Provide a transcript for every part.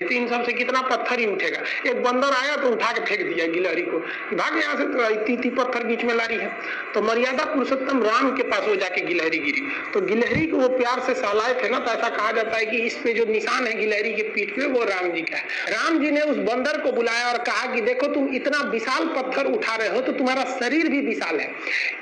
300 से कितना पत्थर ही उठेगा। एक बंदर आया तो उठा के फेंक दिया गिलहरी को, भाग यहाँ से, तो इतनी पत्थर बीच में ला रही है। तो मर्यादा पुरुषोत्तम राम के पास वो जाके गिलहरी गिरी, तो गिलहरी को वो प्यार से सहलाए थे ना, तो ऐसा कहा जाता है कि इस पे जो निशान है गिलहरी के पीठ पे वो राम जी का है। राम जी ने उस बंदर को बुलाया और कहा कि देखो तुम इतना विशाल पत्थर उठा रहे हो तो तुम्हारा शरीर भी विशाल है,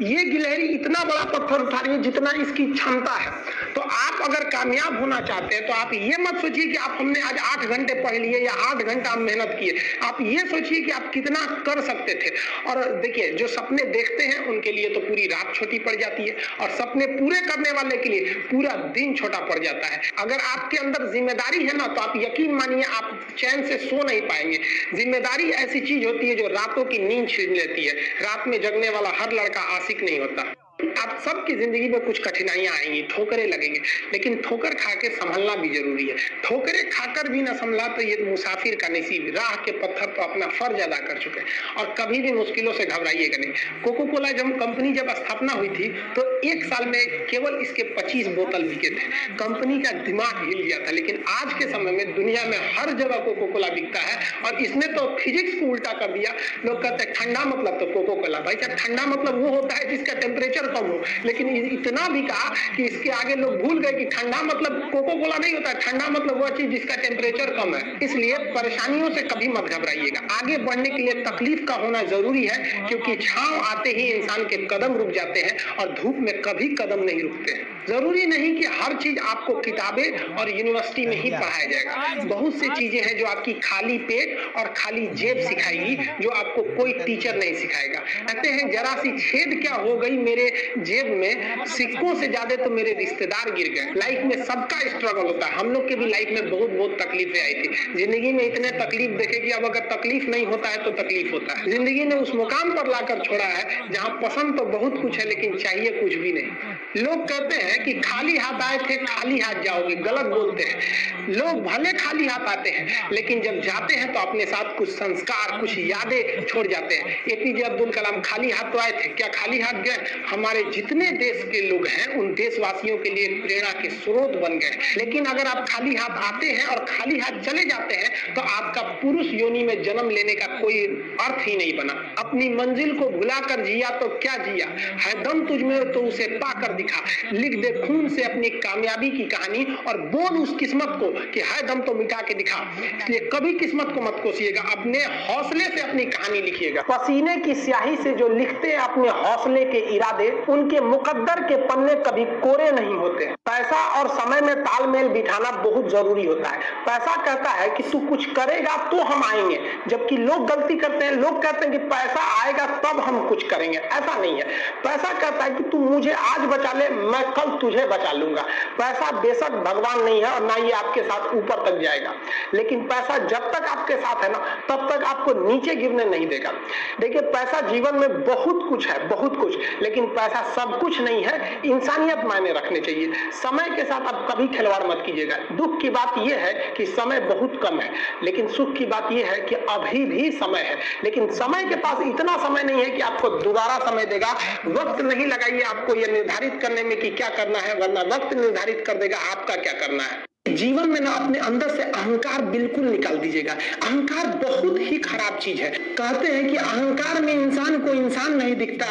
ये गिलहरी इतना बड़ा पत्थर उठा रही है जितना इसकी क्षमता है। तो आप अगर कामयाब होना चाहते हैं तो आप ये मत सोचिए कि आप हमने आज 8 घंटे पढ़ लिए या 8 घंटा मेहनत किए, आप ये सोचिए कि आप कितना कर सकते थे। और देखिए जो सपने देखते हैं उनके लिए तो पूरी रात छोटी पड़ जाती है, और सपने पूरे करने वाले के लिए पूरा दिन छोटा पड़ जाता है। अगर आपके अंदर जिम्मेदारी है ना, तो आप यकीन मानिए आप चैन से सो नहीं पाएंगे। जिम्मेदारी ऐसी चीज होती है जो रातों की नींद छीन लेती है। रात में जगने वाला हर लड़का आशिक नहीं होता। आप सबकी जिंदगी में कुछ कठिनाइयां आएंगी, ठोकरें लगेंगे, लेकिन ठोकर खा के संभलना भी जरूरी है। ठोकरें खाकर भी ना संभला तो ये मुसाफिर का नसीब। राह के पत्थर तो अपना फर्ज अदा कर चुके हैं और कभी भी मुश्किलों से घबराइएगा नहीं। कोको कोला कंपनी जब स्थापना हुई थी तो 1 साल में केवल इसके 25 बोतल बिके थे। कंपनी का दिमाग हिल गया था, लेकिन आज के समय में दुनिया में हर जगह कोको कोला बिकता है और इसने तो फिजिक्स को उल्टा कर दिया। लोग कहते हैं ठंडा मतलब तो कोको कोला, भाई साहब ठंडा मतलब वो होता है जिसका टेम्परेचर कम हो, लेकिन इतना भी कहा कि इसके आगे लोग भूल गए कि ठंडा मतलब कोको कोला नहीं होता, ठंडा मतलब वो चीज जिसका टेम्परेचर कम है। इसलिए परेशानियों से कभी मत घबराइएगा। आगे बढ़ने के लिए तकलीफ का होना जरूरी है, क्योंकि छांव आते ही इंसान के कदम रुक जाते हैं और धूप में कभी कदम नहीं रुकते हैं। जरूरी नहीं कि हर चीज आपको किताबें और यूनिवर्सिटी में ही पढ़ाया जाएगा। बहुत सी चीजें हैं जो आपकी खाली पेट और खाली जेब सिखाएगी, जो आपको कोई टीचर नहीं सिखाएगा। कहते हैं जरा सी छेद क्या हो गई मेरे जेब में, सिक्कों से ज्यादा तो मेरे रिश्तेदार गिर गए। लाइफ में सबका स्ट्रगल होता है। हम लोग के भी लाइफ में बहुत बहुत तकलीफें आई थी। जिंदगी में इतने तकलीफ देखे कि अब अगर तकलीफ नहीं होता है तो तकलीफ होता है। जिंदगी ने उस मुकाम पर लाकर छोड़ा है जहां पसंद तो बहुत कुछ है लेकिन चाहिए कुछ भी नहीं। लोग कहते हैं कि खाली हाथ आए थे खाली हाथ जाओगे, गलत बोलते हैं। लोग भले खाली हाथ आते हैं लेकिन जब जाते हैं तो अपने साथ कुछ संस्कार, कुछ यादें छोड़ जाते हैं। एपीजे अब्दुल कलाम खाली हाथ तो आए थे, क्या खाली हाथ गए? हमारे जितने देश के लोग हैं उन देशवासियों के लिए प्रेरणा के स्रोत बन गए। लेकिन अगर आप खाली हाथ आते हैं और खाली हाथ चले जाते हैं तो आपका पुरुष योनि में जन्म लेने का कोई अर्थ ही नहीं बना। अपनी मंजिल को भुलाकर जिया तो क्या जिया, है दम तुझ में तो उसे पाकर दिखा। लिख दे खून से अपनी कामयाबी की कहानी और बोल उस किस्मत को कि है दम तो मिटा के दिखा। इसलिए कभी किस्मत को मत कोसिएगा, अपने हौसले से अपनी कहानी लिखिएगा। पसीने की स्याही से जो लिखते हैं अपने हौसले के इरादे, उनके मुकद्दर के पन्ने कभी कोरे नहीं होते। पैसा और समय में तालमेल बिठाना बहुत जरूरी होता है। पैसा कहता है कि तू कुछ करेगा तो हम आएंगे, जबकि लोग गलती करते हैं। लोग कहते हैं कि पैसा आएगा तब हम कुछ करेंगे, ऐसा नहीं है। पैसा कहता है कि तू मुझे आज बचा ले, मैं कल तुझे बचा लूंगा। पैसा बेशक भगवान नहीं है और ना ये आपके साथ ऊपर तक जाएगा, लेकिन पैसा जब तक आपके साथ है ना तब तक आपको नीचे गिरने नहीं देगा। देखिए पैसा जीवन में बहुत कुछ है, बहुत कुछ, लेकिन पैसा सब कुछ नहीं है। इंसानियत मायने रखने चाहिए। समय के साथ आप कभी खिलवाड़ मत कीजिएगा। दुख की बात यह है कि समय बहुत कम है, लेकिन सुख की बात यह है कि अभी भी समय है। लेकिन समय के पास इतना समय नहीं है कि आपको दोबारा समय देगा। वक्त नहीं लगाइए आपको यह निर्धारित करने में कि क्या करना है, वरना वक्त निर्धारित कर देगा आपका क्या करना है। जीवन में ना अपने अंदर से अहंकार बिल्कुल निकाल दीजिएगा। अहंकार बहुत ही खराब चीज है। कहते हैं कि अहंकार में इंसान को इंसान नहीं दिखता,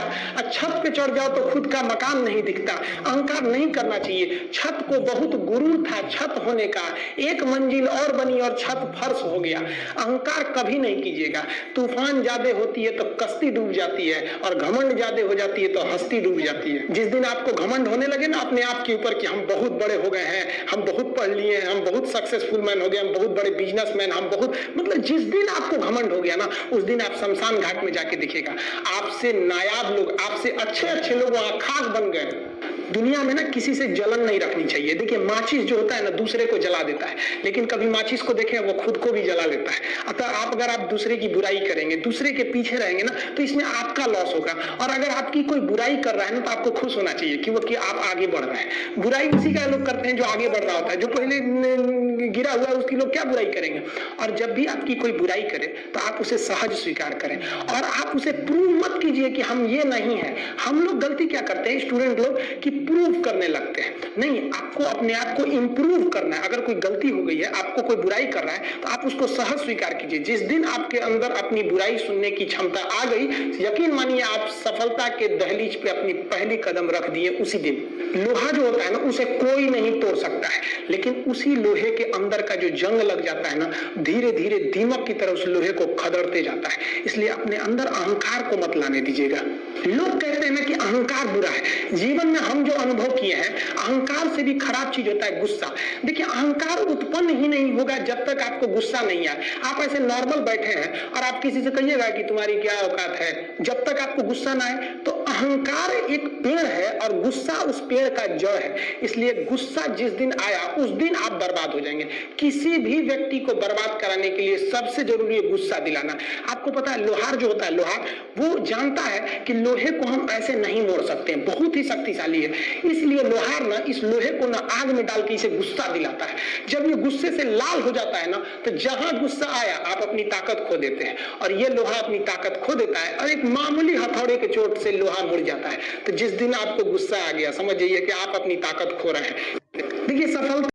छत पे चढ़ जाओ तो खुद का मकान नहीं दिखता। अहंकार नहीं करना चाहिए। छत को बहुत गुरूर था छत होने का, एक मंजिल और बनी और छत फर्श हो गया। अहंकार कभी नहीं कीजिएगा। तूफान ज्यादा होती है तो कश्ती डूब जाती है और घमंड ज्यादा हो जाती है तो हस्ती डूब जाती है। जिस दिन आपको घमंड होने लगे ना अपने आप के ऊपर कि हम बहुत बड़े हो गए हैं, हम बहुत पढ़ लिए, हम बहुत सक्सेसफुल मैन हो गए, हम बहुत बड़े बिजनेसमैन, हम बहुत, मतलब जिस दिन आपको घमंड हो गया ना उस दिन आप शमशान घाट में जाके देखिएगा आपसे नायाब लोग, आपसे अच्छे अच्छे लोग वहां खाक बन गए। दुनिया में ना किसी से जलन नहीं रखनी चाहिए। देखिए माचिस जो होता है ना दूसरे को जला देता है, लेकिन कभी माचिस को देखें वो खुद को भी जला लेता है। अतः अगर आप दूसरे की बुराई करेंगे, दूसरे के पीछे रहेंगे ना तो इसमें आपका लॉस होगा। और अगर आपकी कोई बुराई कर रहा है ना तो आपको खुश होना चाहिए कि आप आगे बढ़ रहे हैं। बुराई उसी का लोग करते हैं जो आगे बढ़ रहा होता है। जो पहले गिरा हुआ है उसकी लोग क्या बुराई करेंगे। और जब भी आपकी कोई बुराई करे तो आप उसे सहज स्वीकार करें और आप उसे प्रूव मत कीजिए कि हम ये नहीं है। हम लोग गलती क्या करते हैं स्टूडेंट लोग कि प्रूव करने लगते हैं। नहीं, आपको अपने आप को इंप्रूव करना है। अगर कोई गलती हो गई है, आपको कोई बुराई कर रहा है तो आप उसको सहज स्वीकार कीजिए। जिस दिन आपके अंदर अपनी बुराई सुनने की क्षमता आ गई, यकीन मानिए आप सफलता के दहलीज पे अपनी पहली कदम रख दिए उसी दिन। लोहा जो होता है ना, उसे कोई नहीं तोड़ सकता है, लेकिन उसी लोहे के अंदर का जो जंग लग जाता है ना, धीरे धीरे दीमक की तरह उस लोहे को खदड़ते जाता है। इसलिए अपने अंदर अहंकार को मत लाने दीजिएगा। लोग कहते हैं ना कि अहंकार बुरा है। जीवन में हम जो अनुभव किए हैं, अहंकार से भी खराब चीज होता है गुस्सा। देखिए, अहंकार उत्पन्न ही नहीं होगा जब तक आपको गुस्सा नहीं आए। आप ऐसे नॉर्मल बैठे हैं और आप किसी से कहिएगा कि तुम्हारी क्या औकात है, जब तक आपको गुस्सा ना आए। तो अहंकार एक पेड़ है और गुस्सा उस पेड़ का जड़ है। इसलिए गुस्सा जिस दिन आया उस दिन आप बर्बाद हो जाएंगे। किसी भी व्यक्ति को बर्बाद कराने के लिए सबसे जरूरी है गुस्सा दिलाना। आपको पता है, लोहार जो होता है, लोहार वो जानता है कि लोहे को हम ऐसे नहीं मोड़ सकते, बहुत ही शक्तिशाली है। इसलिए लोहार ना इस लोहे को ना आग में डाल के इसे गुस्सा दिलाता है। जब ये गुस्से से लाल हो जाता है ना, तो जहां गुस्सा आया आप अपनी ताकत खो देते हैं। और ये लोहा अपनी ताकत खो देता है और एक मामूली हथौड़े के चोट से लोहा मुड़ जाता है। तो जिस दिन आपको गुस्सा आ गया, समझ जाइए कि आप अपनी ताकत खो रहे हैं। देखिए, सफलता